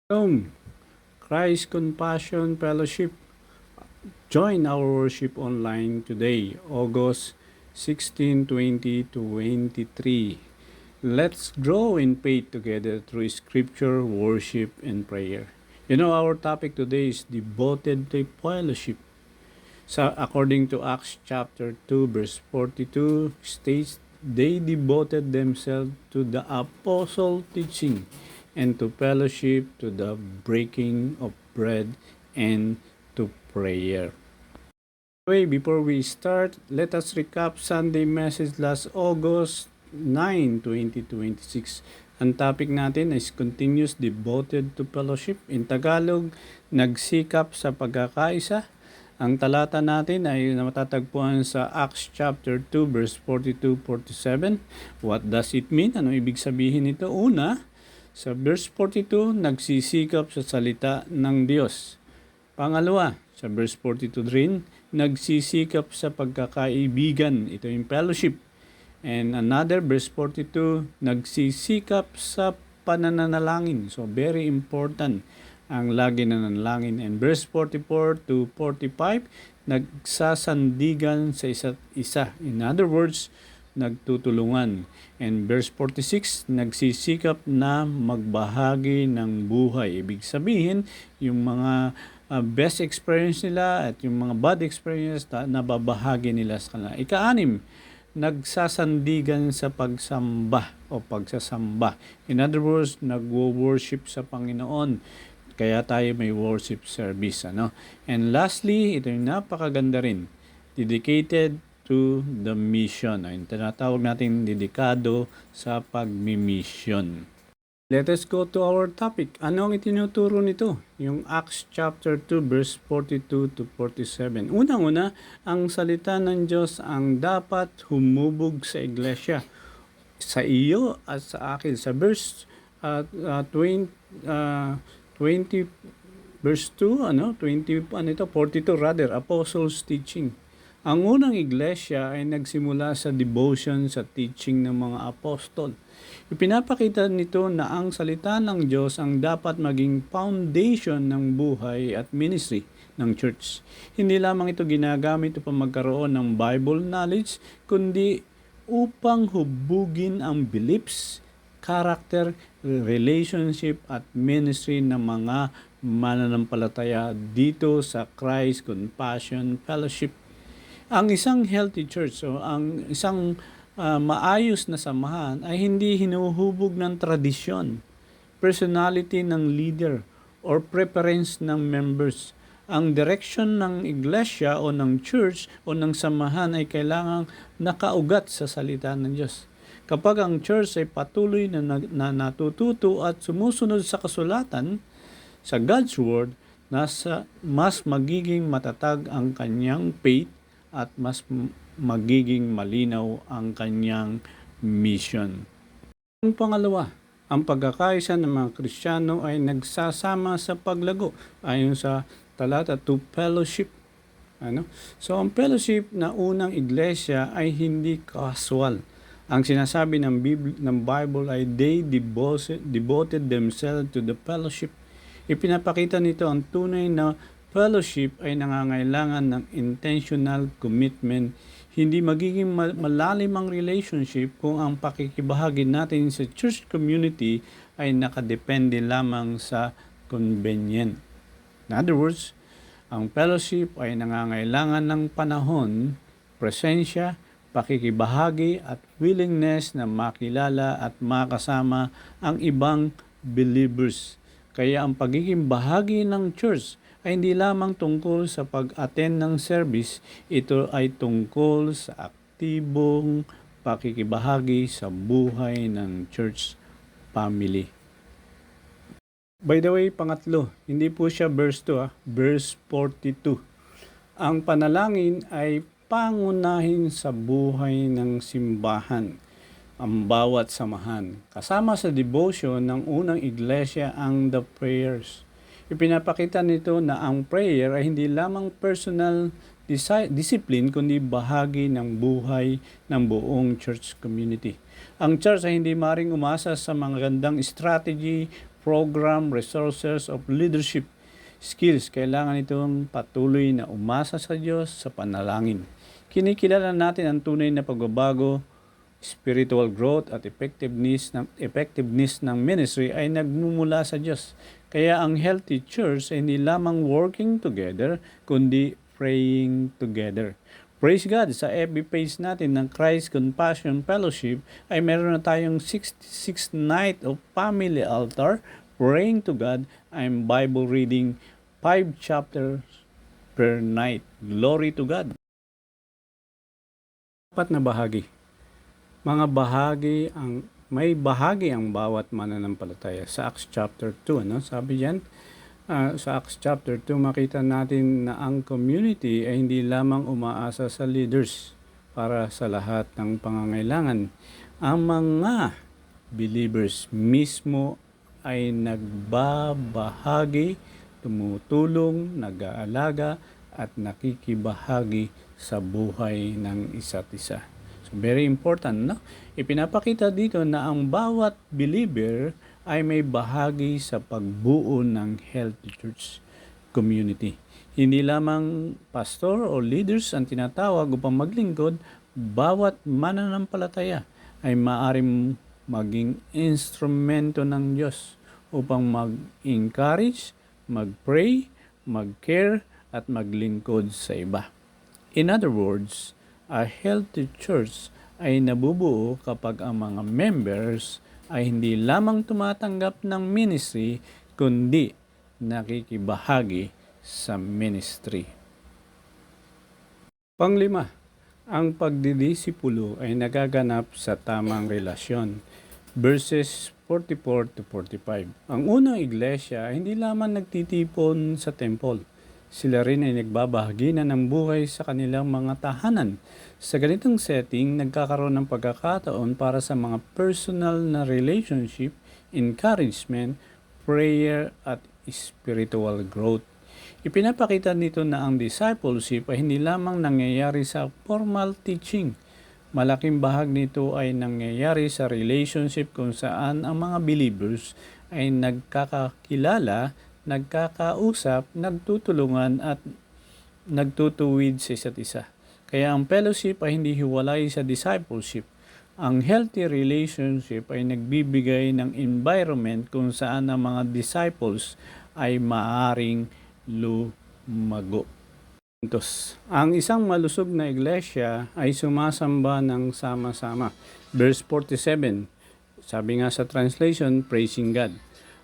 Shalom, Christ Compassion Fellowship. Join our worship online today, August 16, 2023. Let's grow in faith together through scripture, worship, and prayer. You know, our topic today is devoted to fellowship. According to Acts chapter 2, verse 42, states, they devoted themselves to the apostle teaching and to fellowship, to the breaking of bread, and to prayer. Before we start, let us recap Sunday message last August 9, 2026. Ang topic natin is continuous devoted to fellowship. In Tagalog, nagsikap sa pagkakaisa. Ang talata natin ay matatagpuan sa Acts chapter 2 verse 42-47. What does it mean? Ano ibig sabihin nito? Una, sa verse 42, nagsisikap sa salita ng Diyos. Pangalawa, sa verse 42 rin, nagsisikap sa pagkakaibigan. Ito yung fellowship. And another, verse 42, nagsisikap sa pananalangin. So, very important ang lagi nanalangin. And verse 44 to 45, nagsasandigan sa isa't isa. In other words, nagtutulungan. And verse 46, nagsisikap na magbahagi ng buhay. Ibig sabihin, yung mga best experience nila at yung mga bad experience na babahagi nila sa kanila. Ika-anim, nagsasandigan sa pagsamba o pagsasamba. In other words, nagwo-worship sa Panginoon. Kaya tayo may worship service. And lastly, ito yung napakaganda rin, dedicated to the mission. Yung tinatawag natin dedikado sa pagmi-mission. Let us go to our topic. Ano ang itinuturo nito? Yung Acts chapter 2 verse 42 to 47. Unang-una, ang salita ng Diyos ang dapat humubog sa iglesia. Sa iyo at sa akin. Sa verse 20 verse 2, 42 rather, apostles teaching. Ang unang iglesia ay nagsimula sa devotion sa teaching ng mga apostol. Ipinapakita nito na ang salita ng Diyos ang dapat maging foundation ng buhay at ministry ng church. Hindi lamang ito ginagamit upang magkaroon ng Bible knowledge, kundi upang hubugin ang beliefs, character, relationship at ministry ng mga mananampalataya dito sa Christ Compassion Fellowship. Ang isang healthy church o ang isang maayos na samahan ay hindi hinuhubog ng tradisyon, personality ng leader, or preference ng members. Ang direction ng iglesia o ng church o ng samahan ay kailangang nakaugat sa salita ng Diyos. Kapag ang church ay patuloy na natututo at sumusunod sa kasulatan, sa God's Word, mas magiging matatag ang kanyang faith at mas magiging malinaw ang kanyang mission. Ang pangalawa, ang pagkakaisa ng mga Kristiyano ay nagsasama sa paglago ayon sa talata to fellowship. So ang fellowship na unang iglesia ay hindi casual. Ang sinasabi ng Bible ay they devoted themselves to the fellowship. Ipinapakita nito ang tunay na fellowship ay nangangailangan ng intentional commitment. Hindi magiging malalim ang relationship kung ang pakikibahagi natin sa church community ay nakadepende lamang sa convenient. In other words, ang fellowship ay nangangailangan ng panahon, presensya, pakikibahagi at willingness na makilala at makasama ang ibang believers. Kaya ang pagiging bahagi ng church ay hindi lamang tungkol sa pag-attend ng service, ito ay tungkol sa aktibong pakikibahagi sa buhay ng church family. By the way, pangatlo, hindi po siya verse 2, verse 42. Ang panalangin ay pangunahin sa buhay ng simbahan, ang bawat samahan. Kasama sa devotion ng unang iglesia ang the prayers. Ipinapakita nito na ang prayer ay hindi lamang personal discipline kundi bahagi ng buhay ng buong church community. Ang church ay hindi maring umasa sa mga gandang strategy, program, resources of leadership skills. Kailangan itong patuloy na umasa sa Diyos sa panalangin. Kinikilala natin ang tunay na pagbabago, spiritual growth at effectiveness ng ministry ay nagmumula sa Diyos. Kaya ang healthy church ay hindi lamang working together, kundi praying together. Praise God, sa FB page natin ng Christ Compassion Fellowship ay meron na tayong 66 night of family altar, praying to God, and Bible reading 5 chapters per night. Glory to God. Apat na bahagi. May bahagi ang bawat mananampalataya sa Acts chapter 2, ano? Sabi diyan, sa Acts chapter 2 makita natin na ang community ay hindi lamang umaasa sa leaders para sa lahat ng pangangailangan. Ang mga believers mismo ay nagbabahagi, tumutulong, nag-aalaga at nakikibahagi sa buhay ng isa't isa. So very important, no? Ipinapakita dito na ang bawat believer ay may bahagi sa pagbuo ng healthy church community. Hindi lamang pastor o leaders ang tinatawag upang maglingkod, bawat mananampalataya ay maaaring maging instrumento ng Diyos upang mag-encourage, mag-pray, mag-care at maglingkod sa iba. In other words, a healthy church ay nabubuo kapag ang mga members ay hindi lamang tumatanggap ng ministry, kundi nakikibahagi sa ministry. Panglima, ang pagdidisipulo ay nagaganap sa tamang relasyon. Verses 44 to 45. Ang unang iglesia ay hindi lamang nagtitipon sa temple. Sila rin ay nagbabahagi na ng buhay sa kanilang mga tahanan. Sa ganitong setting, nagkakaroon ng pagkakataon para sa mga personal na relationship, encouragement, prayer at spiritual growth. Ipinapakita nito na ang discipleship ay hindi lamang nangyayari sa formal teaching. Malaking bahag nito ay nangyayari sa relationship kung saan ang mga believers ay nagkakakilala, nagkakausap, nagtutulungan at nagtutuwid sa isa't isa. Kaya ang fellowship ay hindi hiwalay sa discipleship. Ang healthy relationship ay nagbibigay ng environment kung saan ang mga disciples ay maaring lumago. Ang isang malusog na iglesia ay sumasamba ng sama-sama. Verse 47, sabi nga sa translation, praising God.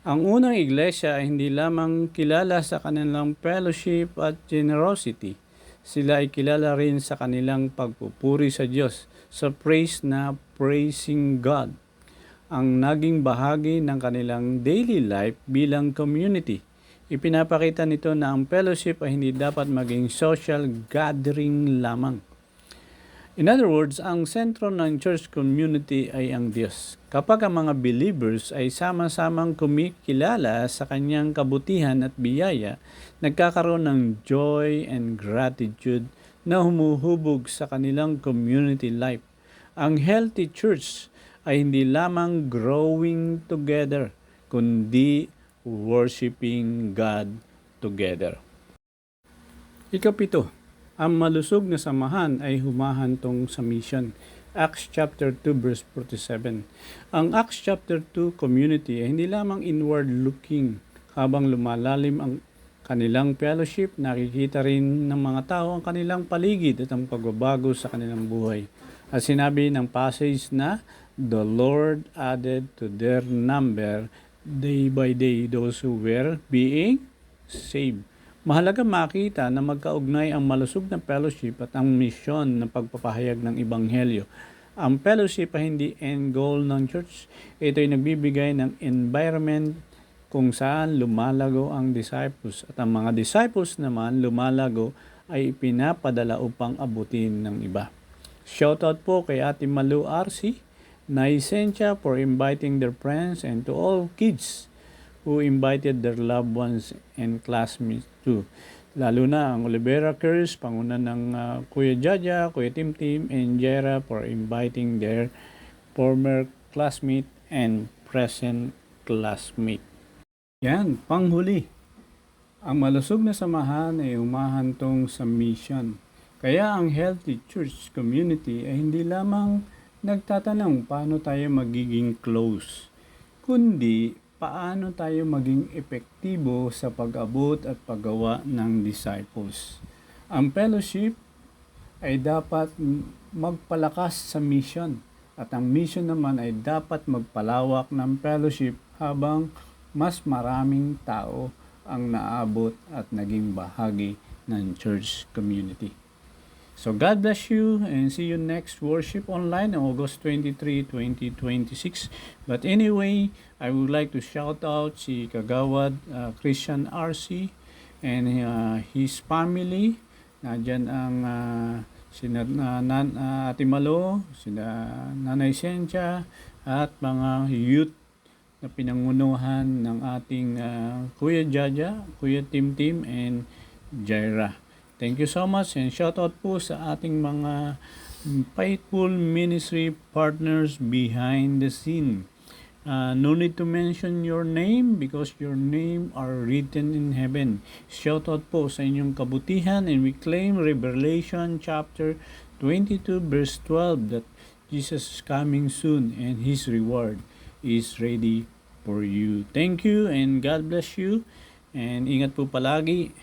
Ang unang iglesia ay hindi lamang kilala sa kanilang fellowship at generosity. Sila ay kilala rin sa kanilang pagpupuri sa Diyos, sa praise na praising God, ang naging bahagi ng kanilang daily life bilang community. Ipinapakita nito na ang fellowship ay hindi dapat maging social gathering lamang. In other words, ang sentro ng church community ay ang Diyos. Kapag ang mga believers ay sama-samang kumikilala sa kanyang kabutihan at biyaya, nagkakaroon ng joy and gratitude na humuhubog sa kanilang community life. Ang healthy church ay hindi lamang growing together, kundi worshiping God together. Ikapito, ang malusog na samahan ay humahantong sa mission. Acts chapter 2 verse 47. Ang Acts chapter 2 community ay hindi lamang inward looking. Habang lumalalim ang kanilang fellowship, nakikita rin ng mga tao ang kanilang paligid at ang pagbabago sa kanilang buhay. At sinabi ng passage na, the Lord added to their number day by day those who were being saved. Mahalaga makita na magkaugnay ang malusog na fellowship at ang misyon ng pagpapahayag ng Ebanghelyo. Ang fellowship ay hindi end goal ng church. Ito ay nagbibigay ng environment kung saan lumalago ang disciples. At ang mga disciples naman lumalago ay ipinapadala upang abutin ng iba. Shoutout po kay Ate Malu RC, Naisentia for inviting their friends, and to all kids who invited their loved ones and classmates too. Lalo na ang Olivera Curse, panguna ng Kuya Jaja, Kuya Tim, and Jera for inviting their former classmate and present classmate. Yan, panghuli. Ang malusog na samahan ay humahantong sa mission. Kaya ang healthy church community ay hindi lamang nagtatanong paano tayo magiging close, kundi paano tayo maging epektibo sa pag-abot at paggawa ng disciples. Ang fellowship ay dapat magpalakas sa mission at ang mission naman ay dapat magpalawak ng fellowship habang mas maraming tao ang naabot at naging bahagi ng church community. So God bless you and see you next worship online on August 23, 2026. But anyway, I would like to shout out si Kagawad Christian RC and his family. Nandyan ang sina Ate Malo, sina Nanay Sencha at mga youth na pinangunuhan ng ating Kuya Jaja, Kuya Tim and Jaira. Thank you so much and shout out po sa ating mga faithful ministry partners behind the scene. No need to mention your name because your name are written in heaven. Shout out po sa inyong kabutihan and we claim Revelation chapter 22 verse 12 that Jesus is coming soon and His reward is ready for you. Thank you and God bless you and ingat po palagi.